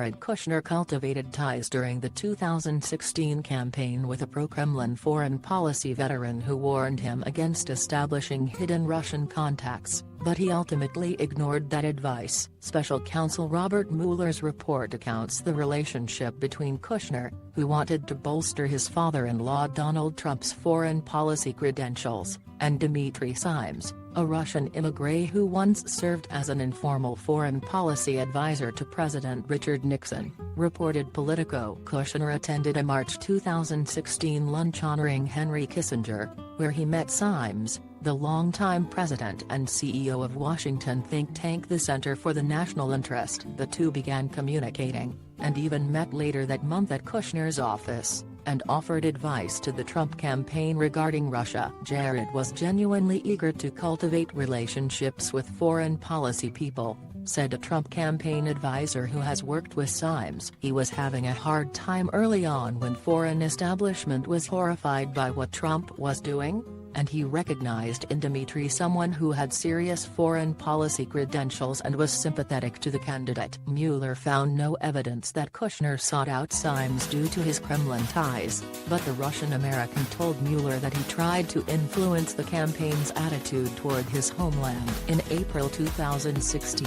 Jared Kushner cultivated ties during the 2016 campaign with a pro-Kremlin foreign policy veteran who warned him against establishing hidden Russian contacts, but he ultimately ignored that advice. Special counsel Robert Mueller's report accounts the relationship between Kushner, who wanted to bolster his father-in-law Donald Trump's foreign policy credentials, and Dmitry Simes, a Russian immigrant who once served as an informal foreign policy advisor to President Richard Nixon, reported Politico. Kushner attended a March 2016 lunch honoring Henry Kissinger, where he met Simes, the longtime president and CEO of Washington think tank the Center for the National Interest. The two began communicating, and even met later that month at Kushner's office, and offered advice to the Trump campaign regarding Russia. Jared was genuinely eager to cultivate relationships with foreign policy people, said a Trump campaign advisor who has worked with Simes. He was having a hard time early on when foreign establishment was horrified by what Trump was doing, and he recognized in Dmitry someone who had serious foreign policy credentials and was sympathetic to the candidate. Mueller found no evidence that Kushner sought out Simes due to his Kremlin ties, but the Russian-American told Mueller that he tried to influence the campaign's attitude toward his homeland. In April 2016,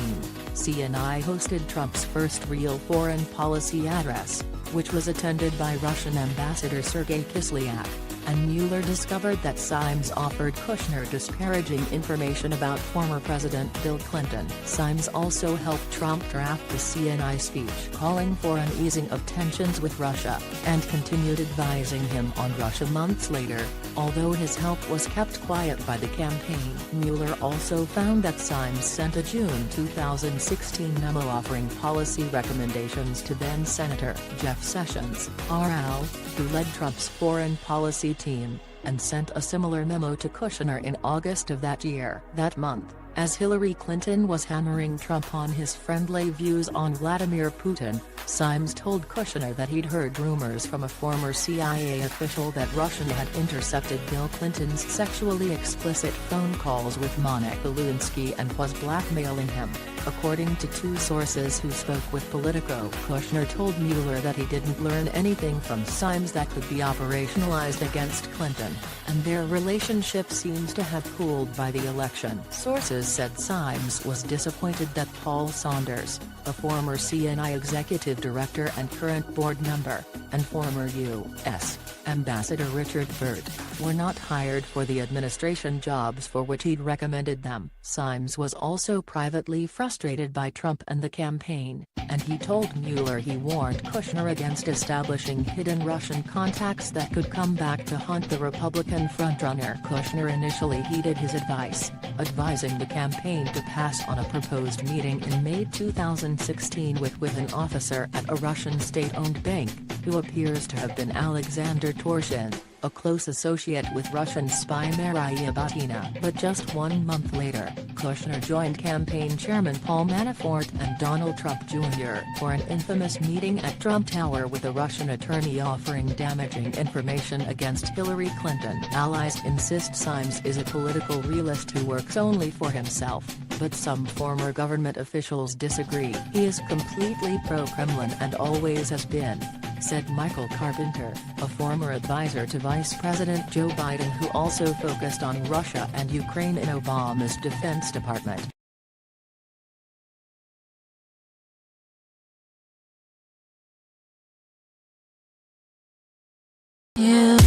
CNN hosted Trump's first real foreign policy address, which was attended by Russian Ambassador Sergei Kislyak, and Mueller discovered that Simes offered Kushner disparaging information about former President Bill Clinton. Simes also helped Trump draft the CNN speech calling for an easing of tensions with Russia, and continued advising him on Russia months later, although his help was kept quiet by the campaign. Mueller also found that Simes sent a June 2016 memo offering policy recommendations to then-Senator Jeff Sessions, RL, who led Trump's foreign policy team, and sent a similar memo to Kushner in August of that year. That month, as Hillary Clinton was hammering Trump on his friendly views on Vladimir Putin, Simes told Kushner that he'd heard rumors from a former CIA official that Russia had intercepted Bill Clinton's sexually explicit phone calls with Monica Lewinsky and was blackmailing him. According to two sources who spoke with Politico, Kushner told Mueller that he didn't learn anything from Simes that could be operationalized against Clinton, and their relationship seems to have cooled by the election. Sources said Simes was disappointed that Paul Saunders, a former CNN executive director and current board member, and former U.S. Ambassador Richard Burt, were not hired for the administration jobs for which he'd recommended them. Simes was also privately frustrated by Trump and the campaign, and he told Mueller he warned Kushner against establishing hidden Russian contacts that could come back to haunt the Republican frontrunner. Kushner initially heeded his advice, advising the campaign to pass on a proposed meeting in May 2016 with an officer at a Russian state-owned bank, who appears to have been Alexander Torshin, a close associate with Russian spy Maria Butina. But just 1 month later, Kushner joined campaign chairman Paul Manafort and Donald Trump Jr. for an infamous meeting at Trump Tower with a Russian attorney offering damaging information against Hillary Clinton. Allies insist Simes is a political realist who works only for himself, but some former government officials disagree. He is completely pro-Kremlin and always has been, said Michael Carpenter, a former advisor to Vice President Joe Biden who also focused on Russia and Ukraine in Obama's Defense Department. Yeah.